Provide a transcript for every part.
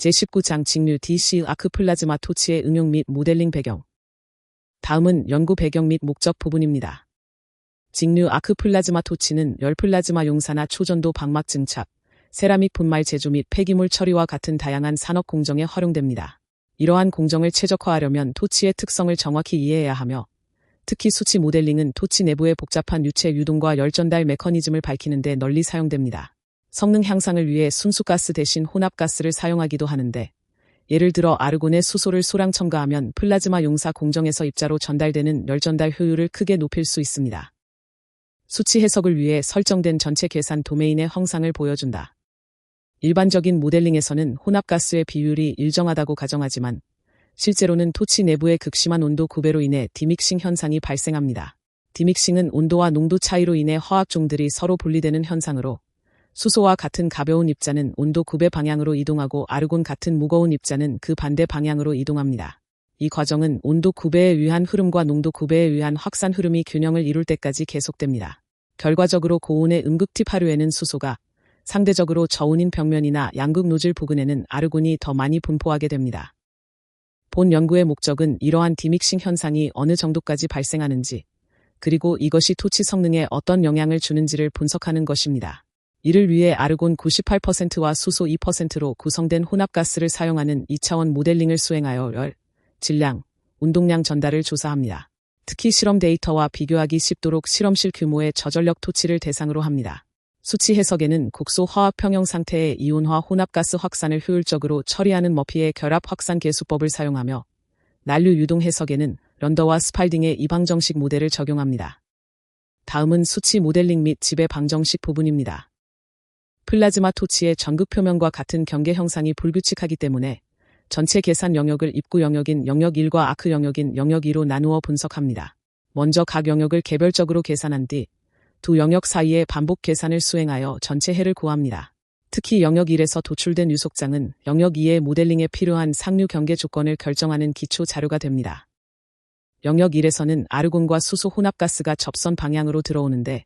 제19장 직류 DC 아크 플라즈마 토치의 응용 및 모델링 배경. 다음은 연구 배경 및 목적 부분입니다. 직류 아크 플라즈마 토치는 열 플라즈마 용사나 초전도 방막 증착, 세라믹 분말 제조 및 폐기물 처리와 같은 다양한 산업 공정에 활용됩니다. 이러한 공정을 최적화하려면 토치의 특성을 정확히 이해해야 하며, 특히 수치 모델링은 토치 내부의 복잡한 유체 유동과 열 전달 메커니즘을 밝히는 데 널리 사용됩니다. 성능 향상을 위해 순수가스 대신 혼합가스를 사용하기도 하는데, 예를 들어 아르곤에 수소를 소량 첨가하면 플라즈마 용사 공정에서 입자로 전달되는 열 전달 효율을 크게 높일 수 있습니다. 수치 해석을 위해 설정된 전체 계산 도메인의 형상을 보여준다. 일반적인 모델링에서는 혼합가스의 비율이 일정하다고 가정하지만, 실제로는 토치 내부의 극심한 온도 구배로 인해 디믹싱 현상이 발생합니다. 디믹싱은 온도와 농도 차이로 인해 화학종들이 서로 분리되는 현상으로, 수소와 같은 가벼운 입자는 온도 구배 방향으로 이동하고 아르곤 같은 무거운 입자는 그 반대 방향으로 이동합니다. 이 과정은 온도 구배에 의한 흐름과 농도 구배에 의한 확산 흐름이 균형을 이룰 때까지 계속됩니다. 결과적으로 고온의 음극팁 하류에는 수소가, 상대적으로 저온인 벽면이나 양극 노즐 부근에는 아르곤이 더 많이 분포하게 됩니다. 본 연구의 목적은 이러한 디믹싱 현상이 어느 정도까지 발생하는지, 그리고 이것이 토치 성능에 어떤 영향을 주는지를 분석하는 것입니다. 이를 위해 아르곤 98%와 수소 2%로 구성된 혼합가스를 사용하는 2차원 모델링을 수행하여 열, 질량, 운동량 전달을 조사합니다. 특히 실험 데이터와 비교하기 쉽도록 실험실 규모의 저전력 토치를 대상으로 합니다. 수치 해석에는 국소 화학 평형 상태의 이온화 혼합가스 확산을 효율적으로 처리하는 머피의 결합 확산 계수법을 사용하며, 난류 유동 해석에는 런더와 스팔딩의 이방정식 모델을 적용합니다. 다음은 수치 모델링 및 지배 방정식 부분입니다. 플라즈마 토치의 전극 표면과 같은 경계 형상이 불규칙하기 때문에 전체 계산 영역을 입구 영역인 영역 1과 아크 영역인 영역 2로 나누어 분석합니다. 먼저 각 영역을 개별적으로 계산한 뒤 두 영역 사이의 반복 계산을 수행하여 전체 해를 구합니다. 특히 영역 1에서 도출된 유속장은 영역 2의 모델링에 필요한 상류 경계 조건을 결정하는 기초 자료가 됩니다. 영역 1에서는 아르곤과 수소 혼합가스가 접선 방향으로 들어오는데,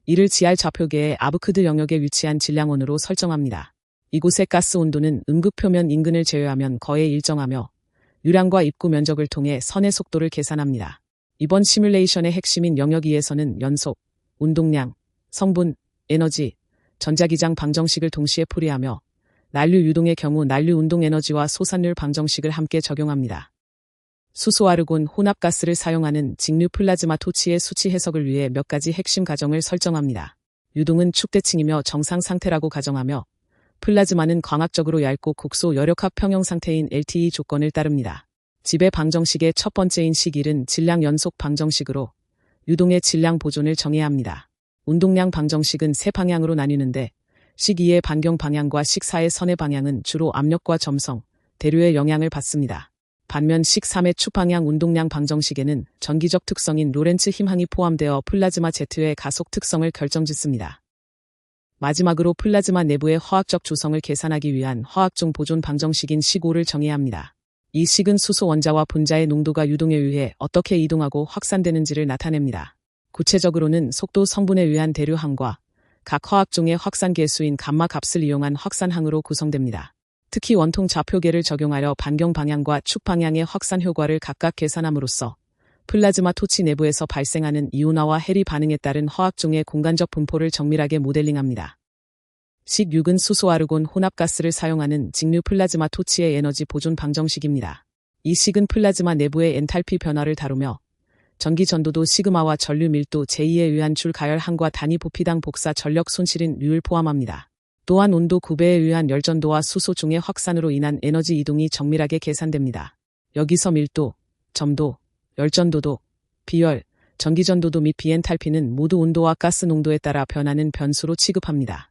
이를 지알 좌표계의 아브크드 영역에 위치한 질량원으로 설정합니다. 이곳의 가스 온도는 음극 표면 인근을 제외하면 거의 일정하며, 유량과 입구 면적을 통해 선의 속도를 계산합니다. 이번 시뮬레이션의 핵심인 영역 2에서는 연속, 운동량, 성분, 에너지, 전자기장 방정식을 동시에 풀이하며, 난류 유동의 경우 난류 운동 에너지와 소산율 방정식을 함께 적용합니다. 수소 아르곤 혼합가스를 사용하는 직류 플라즈마 토치의 수치 해석을 위해 몇 가지 핵심 가정을 설정합니다. 유동은 축대칭이며 정상 상태라고 가정하며, 플라즈마는 광학적으로 얇고 국소 열역합 평형 상태인 LTE 조건을 따릅니다. 지배 방정식의 첫 번째인 식1은 질량 연속 방정식으로 유동의 질량 보존을 정해야 합니다. 운동량 방정식은 세 방향으로 나뉘는데, 식2의 반경 방향과 식4의 선의 방향은 주로 압력과 점성, 대류의 영향을 받습니다. 반면 식3의 축방향 운동량 방정식에는 전기적 특성인 로렌츠 힘항이 포함되어 플라즈마 Z의 가속 특성을 결정짓습니다. 마지막으로 플라즈마 내부의 화학적 조성을 계산하기 위한 화학종 보존 방정식인 식5를 정해야 합니다. 이 식은 수소 원자와 분자의 농도가 유동에 의해 어떻게 이동하고 확산되는지를 나타냅니다. 구체적으로는 속도 성분에 의한 대류항과 각 화학종의 확산 계수인 감마 값을 이용한 확산항으로 구성됩니다. 특히 원통 좌표계를 적용하여 반경 방향과 축 방향의 확산 효과를 각각 계산함으로써 플라즈마 토치 내부에서 발생하는 이온화와 해리 반응에 따른 화학종의 공간적 분포를 정밀하게 모델링합니다. 식6은 수소 아르곤 혼합가스를 사용하는 직류 플라즈마 토치의 에너지 보존 방정식입니다. 이 식은 플라즈마 내부의 엔탈피 변화를 다루며, 전기 전도도 시그마와 전류 밀도 제2에 의한 줄 가열항과 단위 부피당 복사 전력 손실인 류를 포함합니다. 또한 온도 구배에 의한 열전도와 수소 중의 확산으로 인한 에너지 이동이 정밀하게 계산됩니다. 여기서 밀도, 점도, 열전도도, 비열, 전기전도도 및 비엔탈피는 모두 온도와 가스 농도에 따라 변하는 변수로 취급합니다.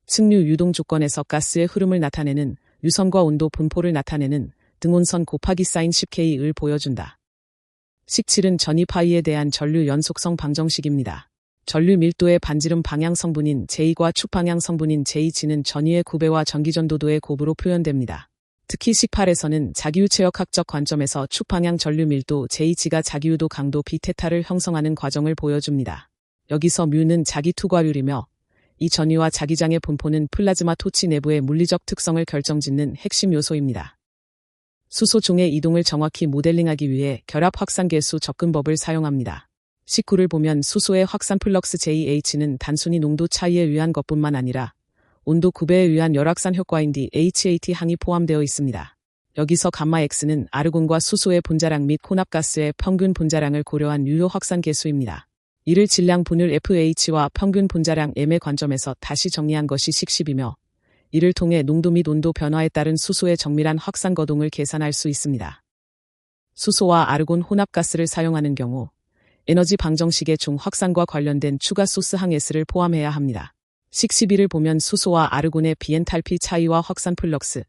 승류 유동 조건에서 가스의 흐름을 나타내는 유선과 온도 분포를 나타내는 등온선 곱하기 사인 10K을 보여준다. 식7은 전이파이에 대한 전류 연속성 방정식입니다. 전류 밀도의 반지름 방향 성분인 제2과 축 방향 성분인 제2G는 전위의 구배와 전기전도도의 곱으로 표현됩니다. 특히 식8에서는 자기유체역학적 관점에서 축 방향 전류 밀도 제2G가 자기유도 강도 B테타를 형성하는 과정을 보여줍니다. 여기서 뮤는 자기 투과율이며 이 전위와 자기장의 분포는 플라즈마 토치 내부의 물리적 특성을 결정짓는 핵심 요소입니다. 수소 종의 이동을 정확히 모델링하기 위해 결합 확산 계수 접근법을 사용합니다. 19를 보면 수소의 확산 플럭스 JH는 단순히 농도 차이에 의한 것뿐만 아니라 온도 9배에 의한 열확산 효과인 DHAT 항이 포함되어 있습니다. 여기서 감마 X는 아르곤과 수소의 분자량 및 혼합가스의 평균 분자량을 고려한 유효 확산 계수입니다. 이를 질량 분율 FH와 평균 분자량 M의 관점에서 다시 정리한 것이 10이며 이를 통해 농도 및 온도 변화에 따른 수소의 정밀한 확산 거동을 계산할 수 있습니다. 수소와 아르곤 혼합가스를 사용하는 경우 에너지 방정식의 중 확산과 관련된 추가 소스 항 S를 포함해야 합니다. 11을 보면 수소와 아르곤의 비엔탈피 차이와 확산 플럭스,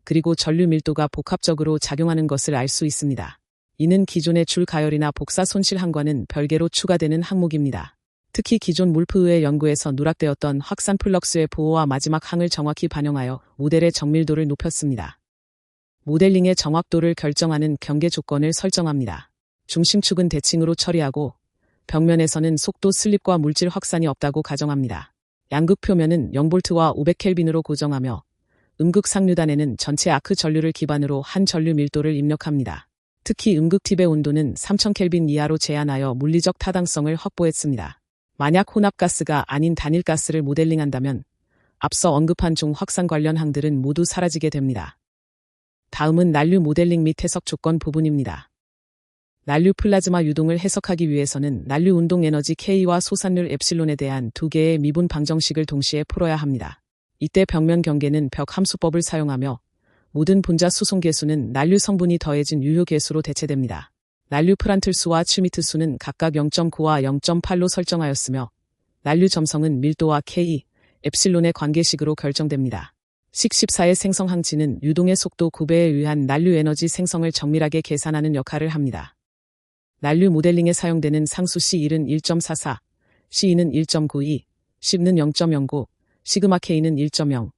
그리고 전류 밀도가 복합적으로 작용하는 것을 알 수 있습니다. 이는 기존의 줄 가열이나 복사 손실 항과는 별개로 추가되는 항목입니다. 특히 기존 물프의 연구에서 누락되었던 확산 플럭스의 보호와 마지막 항을 정확히 반영하여 모델의 정밀도를 높였습니다. 모델링의 정확도를 결정하는 경계 조건을 설정합니다. 중심축은 대칭으로 처리하고 벽면에서는 속도 슬립과 물질 확산이 없다고 가정합니다. 양극 표면은 0V와 500켈빈으로 고정하며 음극 상류단에는 전체 아크 전류를 기반으로 한 전류 밀도를 입력합니다. 특히 음극 팁의 온도는 3000켈빈 이하로 제한하여 물리적 타당성을 확보했습니다. 만약 혼합가스가 아닌 단일가스를 모델링한다면 앞서 언급한 중 확산 관련 항들은 모두 사라지게 됩니다. 다음은 난류 모델링 및 해석 조건 부분입니다. 난류 플라즈마 유동을 해석하기 위해서는 난류 운동 에너지 K와 소산율 엡실론에 대한 두 개의 미분 방정식을 동시에 풀어야 합니다. 이때 벽면 경계는 벽 함수법을 사용하며 모든 분자 수송 계수는 난류 성분이 더해진 유효 계수로 대체됩니다. 난류 프란틀 수와 츠미트 수는 각각 0.9와 0.8로 설정하였으며 난류 점성은 밀도와 K, 엡실론의 관계식으로 결정됩니다. 14의 생성 항치는 유동의 속도 9배에 의한 난류 에너지 생성을 정밀하게 계산하는 역할을 합니다. 난류 모델링에 사용되는 상수 C1은 1.44, C2는 1.92, 10는 0.09, 시그마 K는 1.0,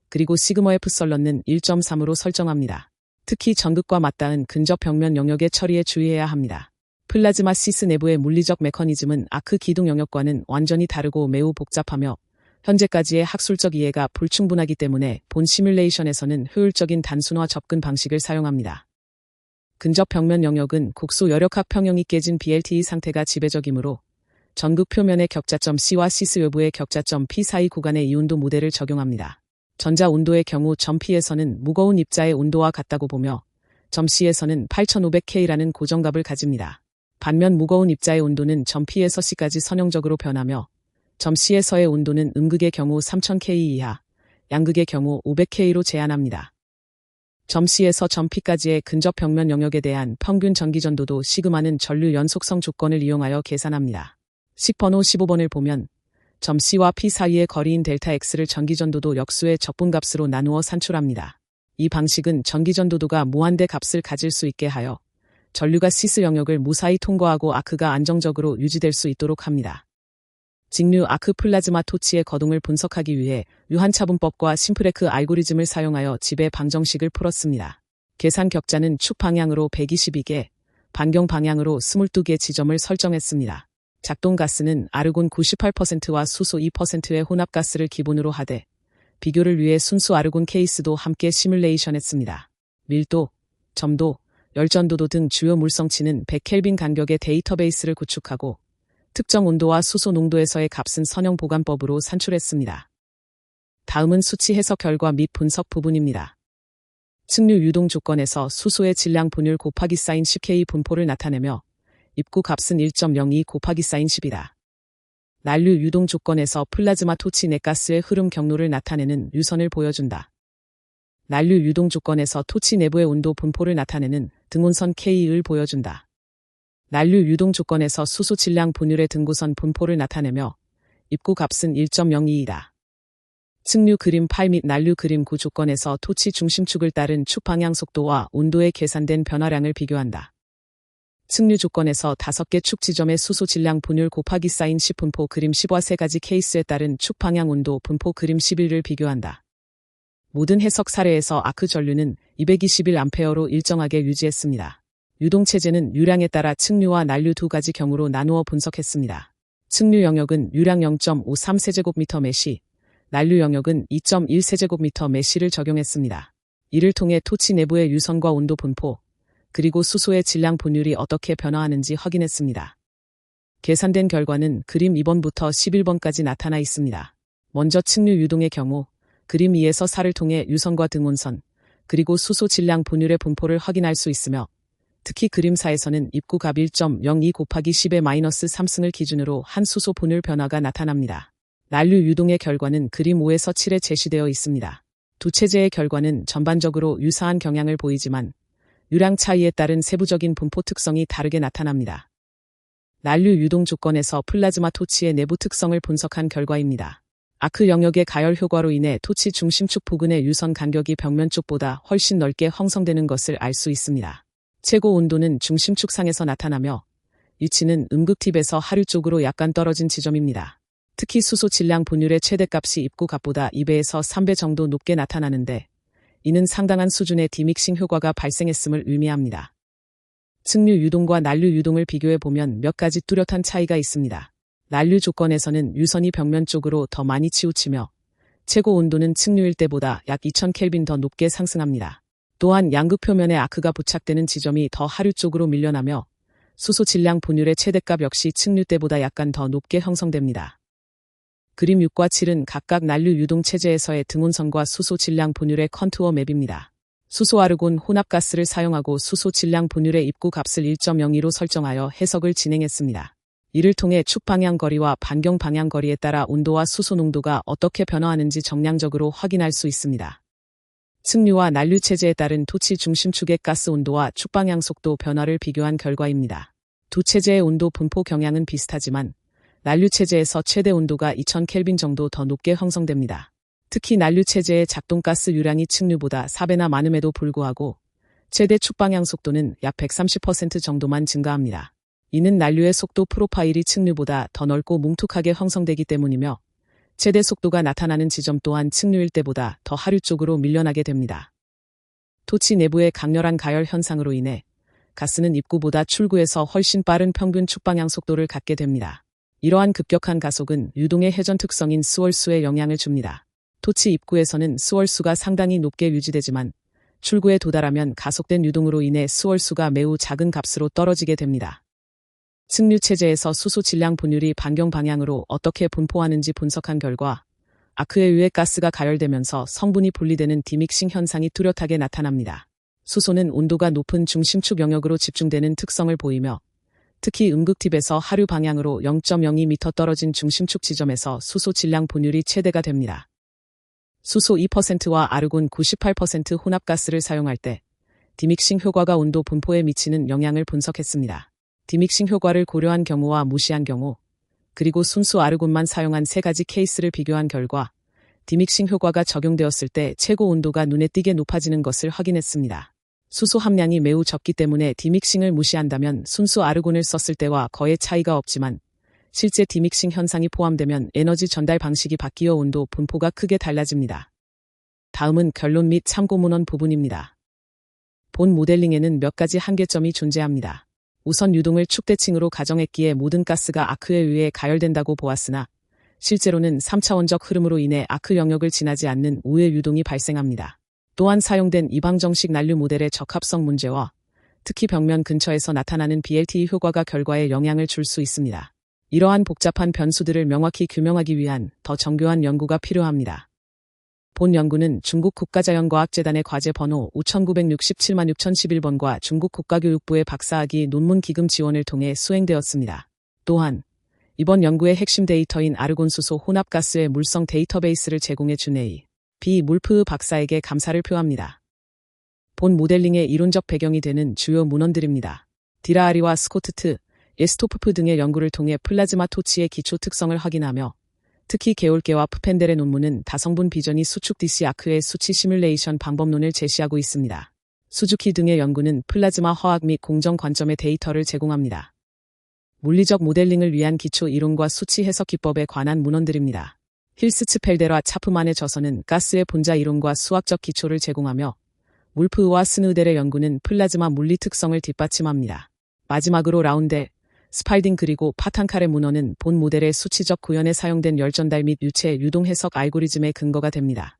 그리고 시그마 F설런는 1.3으로 설정합니다. 특히 전극과 맞닿은 근접 벽면 영역의 처리에 주의해야 합니다. 플라즈마 시스 내부의 물리적 메커니즘은 아크 기둥 영역과는 완전히 다르고 매우 복잡하며 현재까지의 학술적 이해가 불충분하기 때문에 본 시뮬레이션에서는 효율적인 단순화 접근 방식을 사용합니다. 근접 벽면 영역은 국소 여력학 평형이 깨진 BLTE 상태가 지배적이므로 전극 표면의 격자점 C와 시스 외부의 격자점 P 사이 구간의 이온도 모델을 적용합니다. 전자 온도의 경우 점 P에서는 무거운 입자의 온도와 같다고 보며 점 C에서는 8500K라는 고정값을 가집니다. 반면 무거운 입자의 온도는 점 P에서 C까지 선형적으로 변하며 점 C에서의 온도는 음극의 경우 3000K 이하, 양극의 경우 500K로 제한합니다. 점 C에서 점 P까지의 근접 벽면 영역에 대한 평균 전기전도도 시그마는 전류 연속성 조건을 이용하여 계산합니다. 10번호 15번을 보면 점 C와 P 사이의 거리인 델타 X를 전기전도도 역수의 적분값으로 나누어 산출합니다. 이 방식은 전기전도도가 무한대 값을 가질 수 있게 하여 전류가 시스 영역을 무사히 통과하고 아크가 안정적으로 유지될 수 있도록 합니다. 직류 아크 플라즈마 토치의 거동을 분석하기 위해 유한차분법과 심프레크 알고리즘을 사용하여 지배 방정식을 풀었습니다. 계산 격자는 축 방향으로 122개, 반경 방향으로 22개 지점을 설정했습니다. 작동 가스는 아르곤 98%와 수소 2%의 혼합가스를 기본으로 하되 비교를 위해 순수 아르곤 케이스도 함께 시뮬레이션했습니다. 밀도, 점도, 열전도도 등 주요 물성치는 100켈빈 간격의 데이터베이스를 구축하고 특정 온도와 수소 농도에서의 값은 선형 보관법으로 산출했습니다. 다음은 수치 해석 결과 및 분석 부분입니다. 측류 유동 조건에서 수소의 질량 분율 곱하기 사인 10K 분포를 나타내며 입구 값은 1.02 곱하기 사인 10이다. 난류 유동 조건에서 플라즈마 토치 내 가스의 흐름 경로를 나타내는 유선을 보여준다. 난류 유동 조건에서 토치 내부의 온도 분포를 나타내는 등온선 K을 보여준다. 난류 유동 조건에서 수소 질량 분율의 등고선 분포를 나타내며 입구 값은 1.02이다. 측류 그림 8 및 난류 그림 9 조건에서 토치 중심축을 따른 축 방향 속도와 온도의 계산된 변화량을 비교한다. 측류 조건에서 5개 축 지점의 수소 질량 분율 곱하기 사인 10 분포 그림 10와 3가지 케이스에 따른 축 방향 온도 분포 그림 11을 비교한다. 모든 해석 사례에서 아크 전류는 221A로 일정하게 유지했습니다. 유동체제는 유량에 따라 측류와 난류 두 가지 경우로 나누어 분석했습니다. 측류 영역은 유량 0.53세제곱미터 매시, 난류 영역은 2.1세제곱미터 매시를 적용했습니다. 이를 통해 토치 내부의 유선과 온도 분포, 그리고 수소의 질량 분율이 어떻게 변화하는지 확인했습니다. 계산된 결과는 그림 2번부터 11번까지 나타나 있습니다. 먼저 측류 유동의 경우 그림 2에서 4를 통해 유선과 등온선, 그리고 수소 질량 분율의 분포를 확인할 수 있으며, 특히 그림 4에서는 입구 값 1.02 곱하기 10의 마이너스 3승을 기준으로 한 수소 분율 변화가 나타납니다. 난류 유동의 결과는 그림 5에서 7에 제시되어 있습니다. 두 체제의 결과는 전반적으로 유사한 경향을 보이지만 유량 차이에 따른 세부적인 분포 특성이 다르게 나타납니다. 난류 유동 조건에서 플라즈마 토치의 내부 특성을 분석한 결과입니다. 아크 영역의 가열 효과로 인해 토치 중심축 부근의 유선 간격이 벽면 쪽보다 훨씬 넓게 형성되는 것을 알 수 있습니다. 최고 온도는 중심축 상에서 나타나며 위치는 음극팁에서 하류 쪽으로 약간 떨어진 지점입니다. 특히 수소 질량 분율의 최대값이 입구 값보다 2배에서 3배 정도 높게 나타나는데, 이는 상당한 수준의 디믹싱 효과가 발생했음을 의미합니다. 측류 유동과 난류 유동을 비교해 보면 몇 가지 뚜렷한 차이가 있습니다. 난류 조건에서는 유선이 벽면 쪽으로 더 많이 치우치며 최고 온도는 측류일 때보다 약 2000켈빈 더 높게 상승합니다. 또한 양극 표면에 아크가 부착되는 지점이 더 하류 쪽으로 밀려나며 수소 질량 분율의 최대값 역시 측류 때보다 약간 더 높게 형성됩니다. 그림 6과 7은 각각 난류 유동 체제에서의 등온선과 수소 질량 분율의 컨투어 맵입니다. 수소 아르곤 혼합가스를 사용하고 수소 질량 분율의 입구 값을 1.02로 설정하여 해석을 진행했습니다. 이를 통해 축 방향 거리와 반경 방향 거리에 따라 온도와 수소 농도가 어떻게 변화하는지 정량적으로 확인할 수 있습니다. 측류와 난류 체제에 따른 토치 중심축의 가스 온도와 축 방향 속도 변화를 비교한 결과입니다. 두 체제의 온도 분포 경향은 비슷하지만 난류 체제에서 최대 온도가 2000켈빈 정도 더 높게 형성됩니다. 특히 난류 체제의 작동가스 유량이 측류보다 4배나 많음에도 불구하고 최대 축 방향 속도는 약 130% 정도만 증가합니다. 이는 난류의 속도 프로파일이 측류보다 더 넓고 뭉툭하게 형성되기 때문이며, 최대 속도가 나타나는 지점 또한 측류일 때보다 더 하류 쪽으로 밀려나게 됩니다. 토치 내부의 강렬한 가열 현상으로 인해 가스는 입구보다 출구에서 훨씬 빠른 평균 축방향 속도를 갖게 됩니다. 이러한 급격한 가속은 유동의 회전 특성인 스월수에 영향을 줍니다. 토치 입구에서는 스월수가 상당히 높게 유지되지만 출구에 도달하면 가속된 유동으로 인해 스월수가 매우 작은 값으로 떨어지게 됩니다. 측류 체제에서 수소 질량 분율이 반경 방향으로 어떻게 분포하는지 분석한 결과 아크에 의해 가스가 가열되면서 성분이 분리되는 디믹싱 현상이 뚜렷하게 나타납니다. 수소는 온도가 높은 중심축 영역으로 집중되는 특성을 보이며, 특히 음극팁에서 하류 방향으로 0.02m 떨어진 중심축 지점에서 수소 질량 분율이 최대가 됩니다. 수소 2%와 아르곤 98% 혼합가스를 사용할 때 디믹싱 효과가 온도 분포에 미치는 영향을 분석했습니다. 디믹싱 효과를 고려한 경우와 무시한 경우, 그리고 순수 아르곤만 사용한 세 가지 케이스를 비교한 결과 디믹싱 효과가 적용되었을 때 최고 온도가 눈에 띄게 높아지는 것을 확인했습니다. 수소 함량이 매우 적기 때문에 디믹싱을 무시한다면 순수 아르곤을 썼을 때와 거의 차이가 없지만, 실제 디믹싱 현상이 포함되면 에너지 전달 방식이 바뀌어 온도 분포가 크게 달라집니다. 다음은 결론 및 참고 문헌 부분입니다. 본 모델링에는 몇 가지 한계점이 존재합니다. 우선 유동을 축대칭으로 가정했기에 모든 가스가 아크에 의해 가열된다고 보았으나, 실제로는 3차원적 흐름으로 인해 아크 영역을 지나지 않는 우회 유동이 발생합니다. 또한 사용된 이방정식 난류 모델의 적합성 문제와 특히 벽면 근처에서 나타나는 BLTE 효과가 결과에 영향을 줄 수 있습니다. 이러한 복잡한 변수들을 명확히 규명하기 위한 더 정교한 연구가 필요합니다. 본 연구는 중국 국가자연과학재단의 과제 번호 59676011번과 중국 국가교육부의 박사학위 논문 기금 지원을 통해 수행되었습니다. 또한 이번 연구의 핵심 데이터인 아르곤수소 혼합가스의 물성 데이터베이스를 제공해 준 A.B. 물프 박사에게 감사를 표합니다. 본 모델링의 이론적 배경이 되는 주요 문헌들입니다. 디라아리와 스코트 예스토프프 등의 연구를 통해 플라즈마 토치의 기초 특성을 확인하며, 특히 게올게와 프펜델의 논문은 다성분 비전이 수축 DC 아크의 수치 시뮬레이션 방법론을 제시하고 있습니다. 수주키 등의 연구는 플라즈마 화학 및 공정 관점의 데이터를 제공합니다. 물리적 모델링을 위한 기초 이론과 수치 해석 기법에 관한 문헌들입니다. 힐스츠펠데와 차프만의 저서는 가스의 분자 이론과 수학적 기초를 제공하며, 울프와 스누델의 연구는 플라즈마 물리 특성을 뒷받침합니다. 마지막으로 라운델, 스팔딩 그리고 파탄칼의 문헌은 본 모델의 수치적 구현에 사용된 열전달 및 유체 유동 해석 알고리즘의 근거가 됩니다.